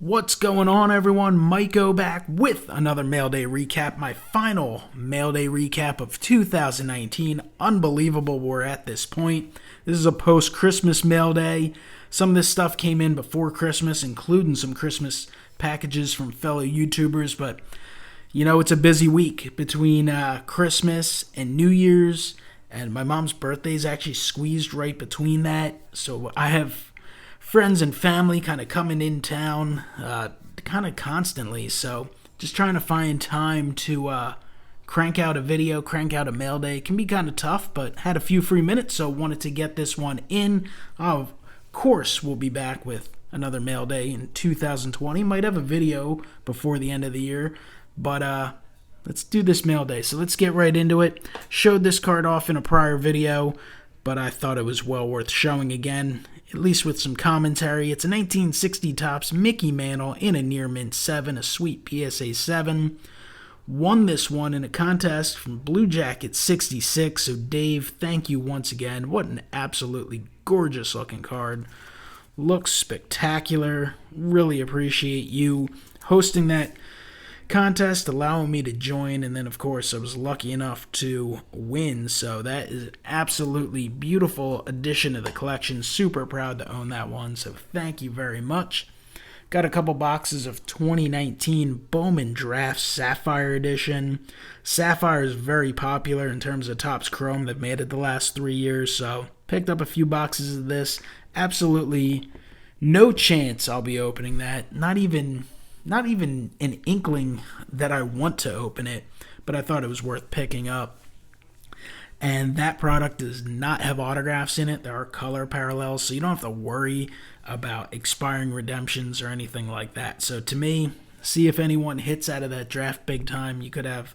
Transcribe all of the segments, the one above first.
What's going on, everyone? MikeO back with another Mailday recap, my final Mailday recap of 2019. Unbelievable we're at this point. This is a post-Christmas Mailday. Some of this stuff came in before Christmas, including some Christmas packages from fellow YouTubers, but you know, it's a busy week between Christmas and New Year's, and my mom's birthday is actually squeezed right between that, so I have friends and family kind of coming in town kind of constantly, so just trying to find time to crank out a video, crank out a mail day. It can be kind of tough, but had a few free minutes, so wanted to get this one in. Of course, we'll be back with another mail day in 2020. Might have a video before the end of the year, but let's do this mail day. So let's get right into it. Showed this card off in a prior video, but I thought it was well worth showing again, at least with some commentary. It's a 1960 Topps Mickey Mantle in a near mint 7, a sweet PSA 7. Won this one in a contest from Blue Jacket 66. So Dave, thank you once again. What an absolutely gorgeous looking card. Looks spectacular. Really appreciate you hosting that contest, allowing me to join, and then of course I was lucky enough to win, so that is absolutely beautiful addition to the collection. Super proud to own that one, so thank you very much. Got a couple boxes of 2019 Bowman Draft Sapphire edition. Sapphire is very popular in terms of Topps Chrome. They've made it the last 3 years, so picked up a few boxes of this. Absolutely no chance I'll be opening that, not even an inkling that I want to open it, but I thought it was worth picking up. And that product does not have autographs in it. There are color parallels, so you don't have to worry about expiring redemptions or anything like that. So to me, see if anyone hits out of that draft big time. You could have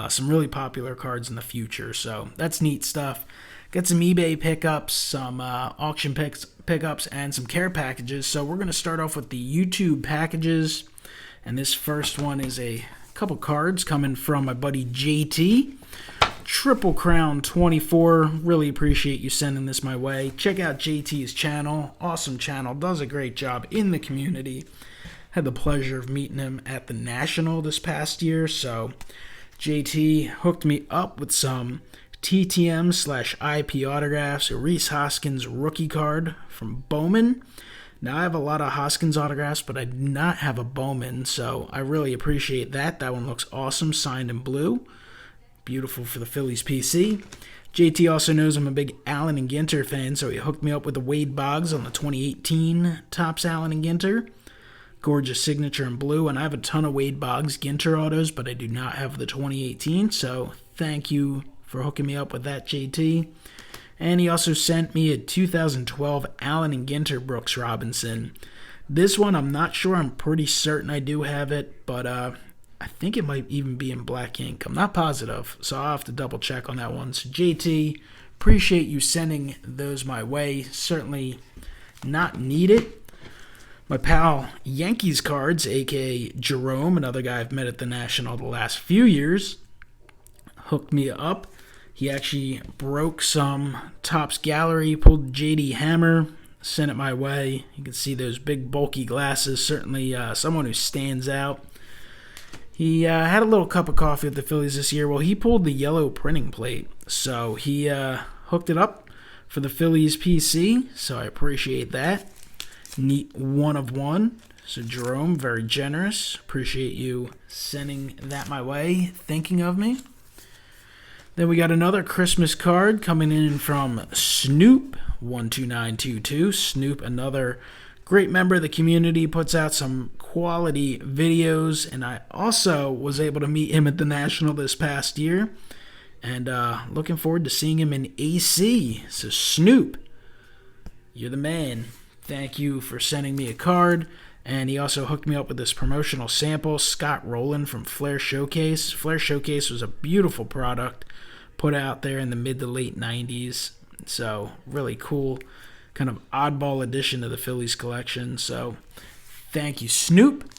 some really popular cards in the future, so that's neat stuff. Got some eBay pickups, some auction pickups, and some care packages. So we're going to start off with the YouTube packages. And this first one is a couple cards coming from my buddy JT. Triple Crown 24. Really appreciate you sending this my way. Check out JT's channel. Awesome channel. Does a great job in the community. Had the pleasure of meeting him at the National this past year. So JT hooked me up with some TTM/IP autographs. A Rhys Hoskins rookie card from Bowman. Now, I have a lot of Hoskins autographs, but I do not have a Bowman, so I really appreciate that. That one looks awesome, signed in blue. Beautiful for the Phillies PC. JT also knows I'm a big Allen and Ginter fan, so he hooked me up with the Wade Boggs on the 2018 Topps Allen and Ginter. Gorgeous signature in blue, and I have a ton of Wade Boggs Ginter autos, but I do not have the 2018, so thank you for hooking me up with that, JT. And he also sent me a 2012 Allen and Ginter Brooks Robinson. This one, I'm not sure. I'm pretty certain I do have it, but I think it might even be in black ink. I'm not positive, so I'll have to double check on that one. So JT, appreciate you sending those my way. Certainly not needed. My pal Yankees Cards, aka Jerome, another guy I've met at the National the last few years, hooked me up. He actually broke some Topps Gallery, pulled JD Hammer, sent it my way. You can see those big bulky glasses, certainly someone who stands out. He had a little cup of coffee with the Phillies this year. Well, he pulled the yellow printing plate, so he hooked it up for the Phillies PC, so I appreciate that. Neat one of one. So Jerome, very generous. Appreciate you sending that my way, thinking of me. Then we got another Christmas card coming in from Snoop 12922. Snoop, another great member of the community, puts out some quality videos, and I also was able to meet him at the National this past year, and looking forward to seeing him in AC. So Snoop, you're the man. Thank you for sending me a card. And he also hooked me up with this promotional sample, Scott Rowland from Flair Showcase. Flair Showcase was a beautiful product put out there in the mid to late 90s. So really cool, kind of oddball addition to the Phillies collection. So thank you, Snoop.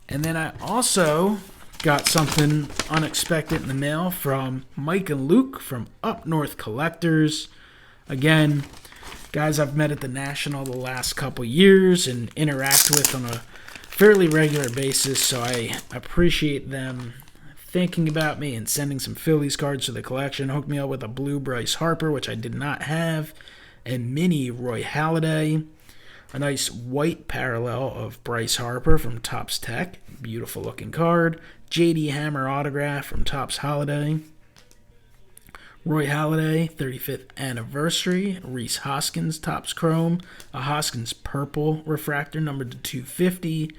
And then I also got something unexpected in the mail from Mike and Luke from Up North Collectors. Again, guys I've met at the National the last couple years and interact with on a fairly regular basis, so I appreciate them thinking about me and sending some Phillies cards to the collection. Hooked me up with a blue Bryce Harper, which I did not have, a mini Roy Halladay, a nice white parallel of Bryce Harper from Topps Tech, beautiful looking card, J.D. Hammer autograph from Topps Holiday, Roy Halladay, 35th anniversary, Reese Hoskins Topps Chrome, a Hoskins purple refractor numbered to 250,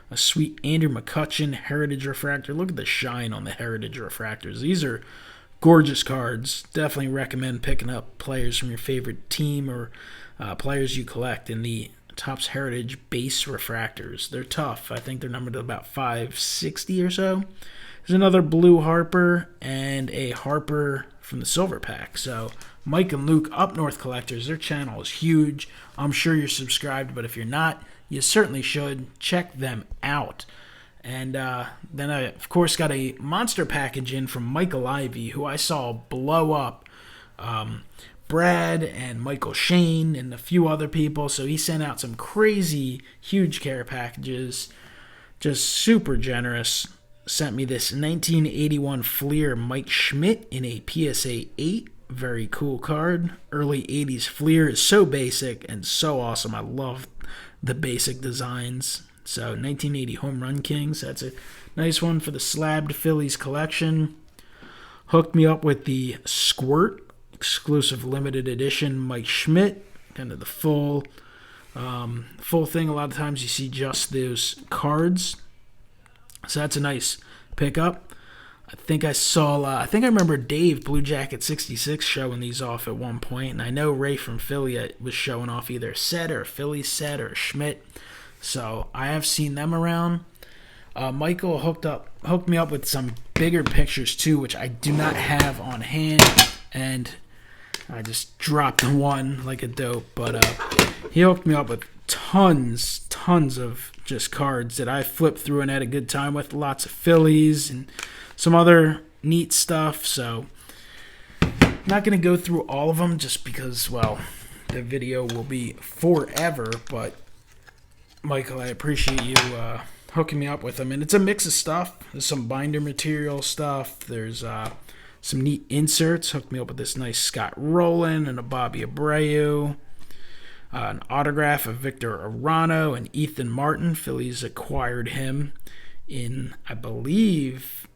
a sweet Andrew McCutchen Heritage refractor. Look at the shine on the Heritage refractors. These are gorgeous cards. Definitely recommend picking up players from your favorite team or players you collect in the Topps Heritage base refractors. They're tough. I think they're numbered to about 560 or so. There's another blue Harper and a Harper from the silver pack. So Mike and Luke Up North Collectors, their channel is huge. I'm sure you're subscribed, but if you're not, you certainly should check them out. And then I, of course, got a monster package in from Michael Ivey, who I saw blow up Brad and Michael Shane and a few other people. So he sent out some crazy, huge care packages. Just super generous. Sent me this 1981 Fleer Mike Schmidt in a PSA 8. Very cool card. Early 80s Fleer is so basic and so awesome. I love the basic designs. So 1980 Home Run Kings. That's a nice one for the Slabbed Phillies collection. Hooked me up with the Squirt exclusive limited edition Mike Schmidt. Kind of the full thing. A lot of times you see just those cards. So that's a nice pickup. I think I remember Dave Blue Jacket 66 showing these off at one point, and I know Ray from Philly was showing off either a set or a Philly set or a Schmidt. So I have seen them around. Michael hooked me up with some bigger pictures too, which I do not have on hand, and I just dropped one like a dope. But he hooked me up with tons of just cards that I flipped through and had a good time with. Lots of Phillies and some other neat stuff. So I'm not going to go through all of them just because, well, the video will be forever. But Michael, I appreciate you hooking me up with them. And it's a mix of stuff. There's some binder material stuff. There's some neat inserts. Hooked me up with this nice Scott Rowland and a Bobby Abreu. An autograph of Victor Arano and Ethan Martin. Phillies acquired him in, I believe,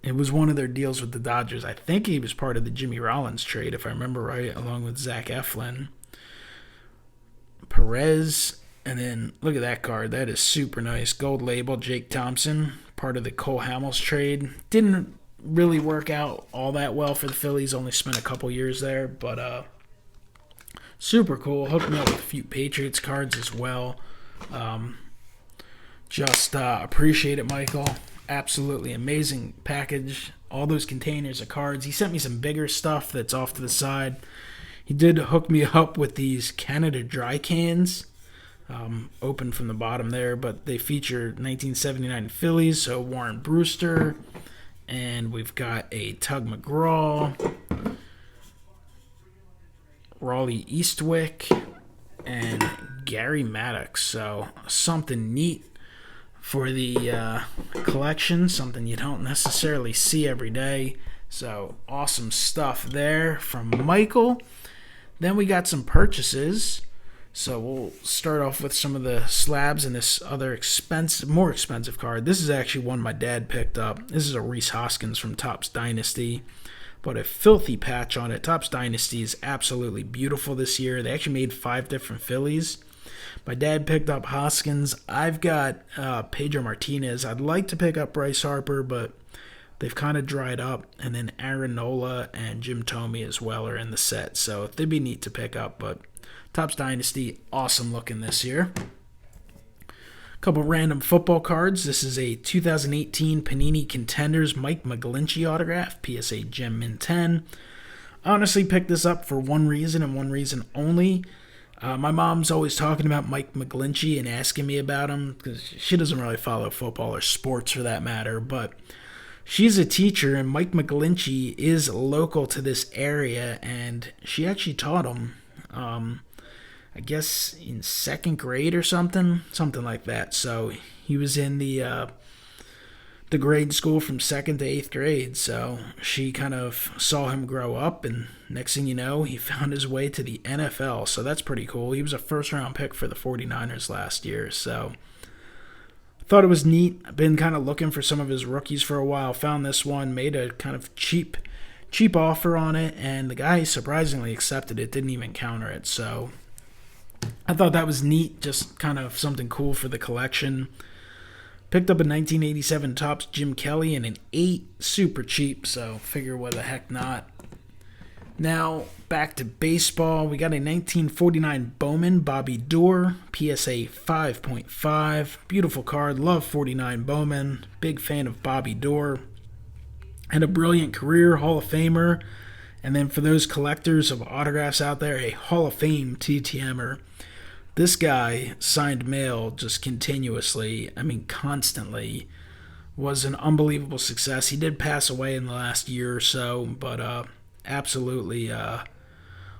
it was one of their deals with the Dodgers. I think he was part of the Jimmy Rollins trade, if I remember right, along with Zach Eflin. Perez, and then look at that card. That is super nice. Gold label, Jake Thompson, part of the Cole Hamels trade. Didn't really work out all that well for the Phillies. Only spent a couple years there, but super cool. Hooked me up with a few Patriots cards as well. Just appreciate it, Michael. Absolutely amazing package. All those containers of cards. He sent me some bigger stuff that's off to the side. He did hook me up with these Canada Dry cans. Open from the bottom there, but they feature 1979 Phillies, so Warren Brewster. And we've got a Tug McGraw, Raleigh Eastwick, and Gary Maddox. So something neat for the collection, something you don't necessarily see every day. So awesome stuff there from Michael. Then we got some purchases. So we'll start off with some of the slabs and this other more expensive card. This is actually one my dad picked up. This is a Reese Hoskins from Topps Dynasty. But a filthy patch on it. Topps Dynasty is absolutely beautiful this year. They actually made 5 different Phillies. My dad picked up Hoskins. I've got Pedro Martinez. I'd like to pick up Bryce Harper, but they've kind of dried up. And then Aaron Nola and Jim Thome as well are in the set. So they'd be neat to pick up. But Topps Dynasty, awesome looking this year. A couple random football cards. This is a 2018 Panini Contenders Mike McGlinchey autograph, PSA Gem Mint 10. I honestly picked this up for one reason and one reason only. My mom's always talking about Mike McGlinchey and asking me about him because she doesn't really follow football or sports for that matter, but she's a teacher and Mike McGlinchey is local to this area and she actually taught him. I guess in second grade or something like that. So he was in the grade school from second to eighth grade. So she kind of saw him grow up, and next thing you know, he found his way to the NFL. So that's pretty cool. He was a first round pick for the 49ers last year. So I thought it was neat. I've been kind of looking for some of his rookies for a while. Found this one, made a kind of cheap offer on it, and the guy surprisingly accepted it, didn't even counter it. So I thought that was neat, just kind of something cool for the collection. Picked up a 1987 Topps Jim Kelly in an 8, super cheap, so figure what the heck not. Now, back to baseball. We got a 1949 Bowman Bobby Doerr, PSA 5.5. Beautiful card, love 49 Bowman. Big fan of Bobby Doerr. Had a brilliant career, Hall of Famer. And then for those collectors of autographs out there, a Hall of Fame TTMer. This guy signed mail just continuously, constantly. Was an unbelievable success. He did pass away in the last year or so, but absolutely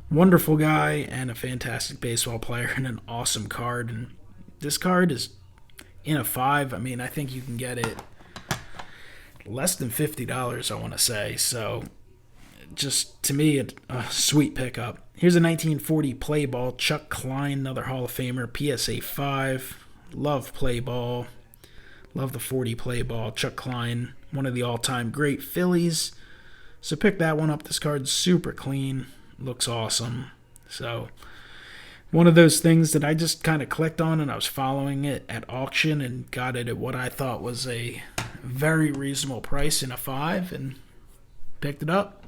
wonderful guy and a fantastic baseball player and an awesome card. And this card is in a 5. I think you can get it less than $50, I want to say. So just, to me, a sweet pickup. Here's a 1940 play ball, Chuck Klein, another Hall of Famer, PSA 5. Love play ball. Love the 40 play ball. Chuck Klein, one of the all-time great Phillies. So pick that one up. This card's super clean. Looks awesome. So one of those things that I just kind of clicked on, and I was following it at auction and got it at what I thought was a very reasonable price in a 5 and picked it up.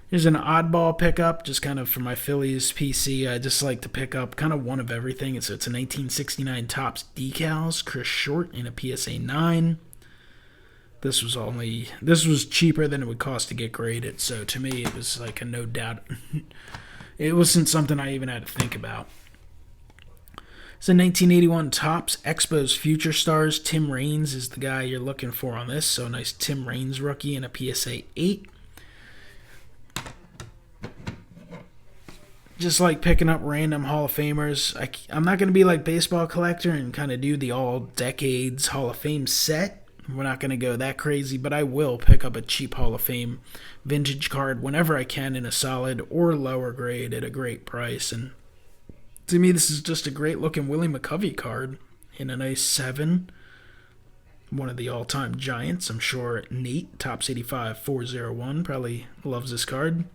Here's an oddball pickup, just kind of for my Phillies PC. I just like to pick up kind of one of everything. So it's a 1969 Topps decals, Chris Short in a PSA 9. This was cheaper than it would cost to get graded. So to me, it was like a no doubt. It wasn't something I even had to think about. It's a 1981 Topps Expos Future Stars. Tim Raines is the guy you're looking for on this. So nice Tim Raines rookie in a PSA 8. Just like picking up random Hall of Famers. I'm not going to be like baseball collector and kind of do the all decades Hall of Fame set. We're not going to go that crazy, but I will pick up a cheap Hall of Fame vintage card whenever I can in a solid or lower grade at a great price. And to me, this is just a great looking Willie McCovey card in a nice 7. One of the all-time Giants. I'm sure Nate, Topps 85 401, probably loves this card.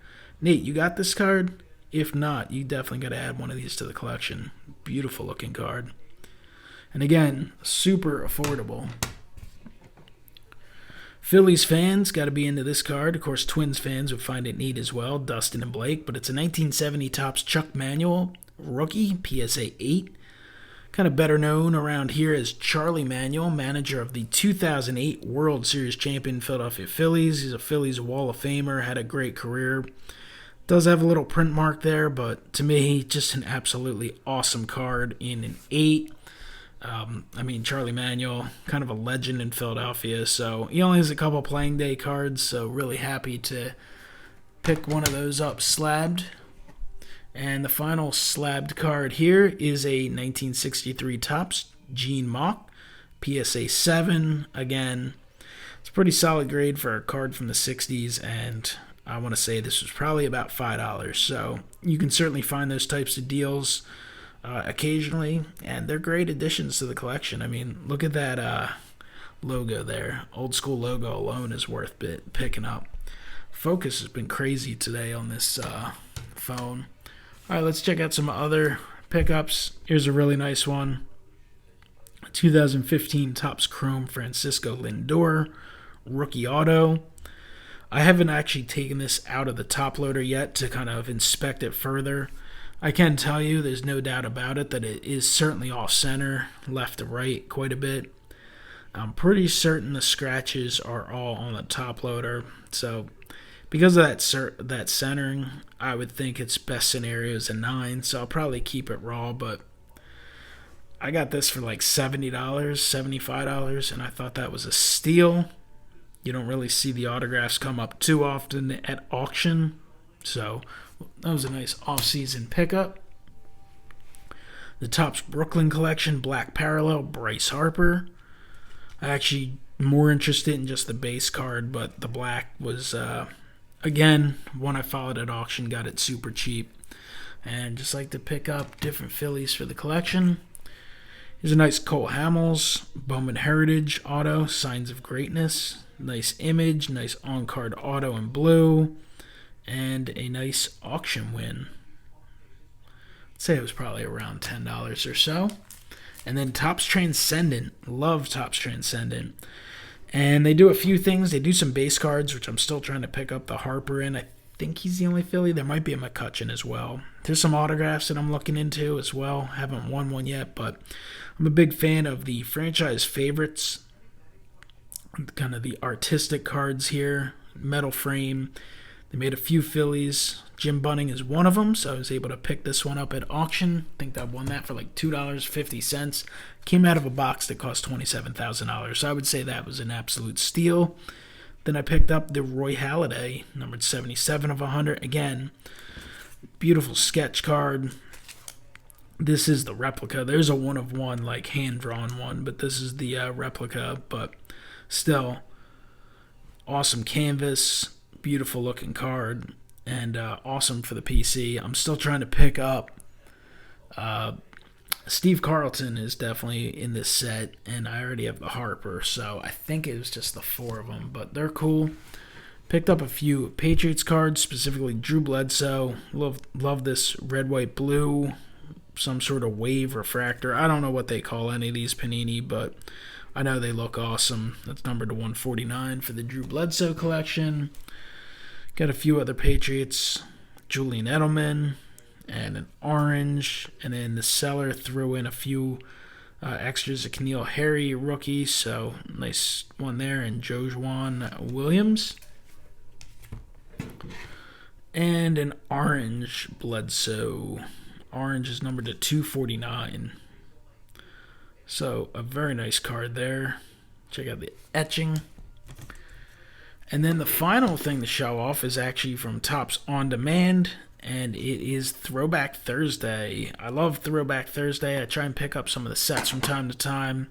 Nate, you got this card? If not, you definitely got to add one of these to the collection. Beautiful looking card. And again, super affordable. Phillies fans got to be into this card. Of course, Twins fans would find it neat as well, Dustin and Blake. But it's a 1970 Topps Chuck Manuel rookie, PSA 8. Kind of better known around here as Charlie Manuel, manager of the 2008 World Series champion Philadelphia Phillies. He's a Phillies Wall of Famer, had a great career. Does have a little print mark there, but to me, just an absolutely awesome card in an 8. Charlie Manuel, kind of a legend in Philadelphia, so he only has a couple playing day cards, so really happy to pick one of those up slabbed. And the final slabbed card here is a 1963 Topps Gene Mauch, PSA 7. Again, it's a pretty solid grade for a card from the 60s, and I want to say this was probably about $5. So you can certainly find those types of deals occasionally, and they're great additions to the collection. Look at that logo there. Old school logo alone is worth picking up. Focus has been crazy today on this phone. All right, let's check out some other pickups. Here's a really nice one. 2015 Topps Chrome Francisco Lindor rookie auto. I haven't actually taken this out of the top loader yet to kind of inspect it further. I can tell you, there's no doubt about it, that it is certainly off center, left to right quite a bit. I'm pretty certain the scratches are all on the top loader. So because of that centering, I would think its best scenario is a 9. So I'll probably keep it raw, but I got this for like $70, $75, and I thought that was a steal. You don't really see the autographs come up too often at auction. So that was a nice off-season pickup. The Topps Brooklyn Collection, Black Parallel, Bryce Harper. I actually more interested in just the base card, but the black was, again, one I followed at auction, got it super cheap. And just like to pick up different Phillies for the collection. Here's a nice Cole Hamels, Bowman Heritage Auto, Signs of Greatness. Nice image, nice on-card auto in blue. And a nice auction win. I'd say it was probably around $10 or so. And then Topps Transcendent. Love Topps Transcendent. And they do a few things. They do some base cards, which I'm still trying to pick up the Harper in. I think he's the only Philly. There might be a McCutchen as well. There's some autographs that I'm looking into as well. Haven't won one yet, but I'm a big fan of the franchise favorites. Kind of the artistic cards here. Metal frame. They made a few Phillies. Jim Bunning is one of them, so I was able to pick this one up at auction. I think I won that for like $2.50. Came out of a box that cost $27,000, so I would say that was an absolute steal. Then I picked up the Roy Halladay, numbered 77 of 100. Again, beautiful sketch card. This is the replica. There's a one of one, like hand-drawn one, but this is the replica, but still, awesome canvas, beautiful looking card. And awesome for the PC. I'm still trying to pick up. Steve Carlton is definitely in this set, and I already have the Harper, so I think it was just the four of them, but they're cool. Picked up a few Patriots cards, specifically Drew Bledsoe. Love this red, white, blue, some sort of wave refractor. I don't know what they call any of these Panini, but I know they look awesome. That's numbered to 149 for the Drew Bledsoe collection. Got a few other Patriots, Julian Edelman, and an orange. And then the seller threw in a few extras, a Keneal Harry rookie, so nice one there, and Jojuan Williams. And an orange Bledsoe. Orange is numbered to 249. So a very nice card there. Check out the etching. And then the final thing to show off is actually from Topps On Demand, and it is Throwback Thursday. I love Throwback Thursday. I try and pick up some of the sets from time to time,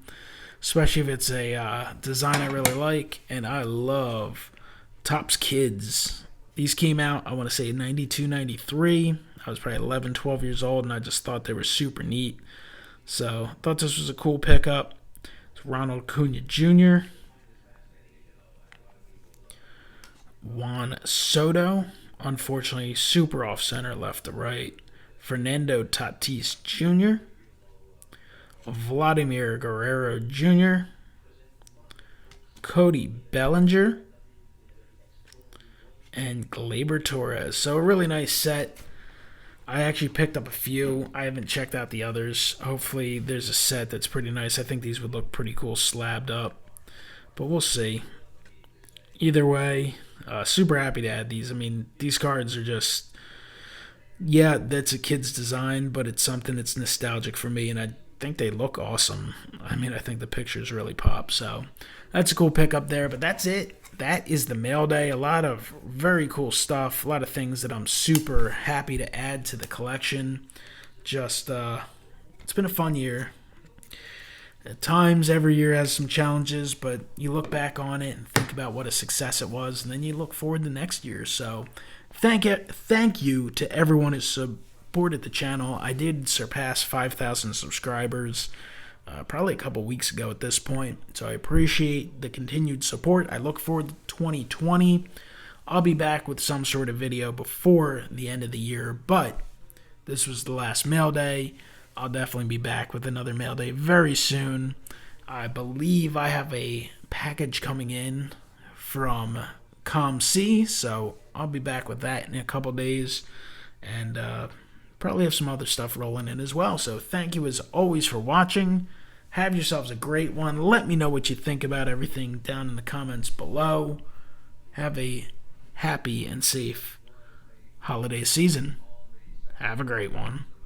especially if it's a design I really like, and I love Topps Kids. These came out, I want to say, 92, 93. I was probably 11, 12 years old, and I just thought they were super neat. So I thought this was a cool pickup. It's Ronald Acuna Jr., Juan Soto, unfortunately super off-center, left to right. Fernando Tatis Jr., Vladimir Guerrero Jr., Cody Bellinger, and Gleyber Torres. So a really nice set. I actually picked up a few. I haven't checked out the others. Hopefully there's a set that's pretty nice. I think these would look pretty cool slabbed up, but we'll see. Either way, super happy to add these. I mean, these cards are just, yeah, that's a kid's design, but it's something that's nostalgic for me, and I think they look awesome. I mean, I think the pictures really pop, so that's a cool pickup there, but that's it. That is the Mailday. A lot of very cool stuff, a lot of things that I'm super happy to add to the collection. Just, it's been a fun year. At times, every year has some challenges, but you look back on it and think about what a success it was, and then you look forward to next year. So thank you to everyone who supported the channel. I did surpass 5,000 subscribers probably a couple weeks ago at this point, so I appreciate the continued support. I look forward to 2020. I'll be back with some sort of video before the end of the year, but this was the last Mailday. I'll definitely be back with another Mailday very soon. I believe I have a package coming in from ComC, so I'll be back with that in a couple days, and probably have some other stuff rolling in as well. So thank you as always for watching. Have yourselves a great one. Let me know what you think about everything down in the comments below. Have a happy and safe holiday season. Have a great one.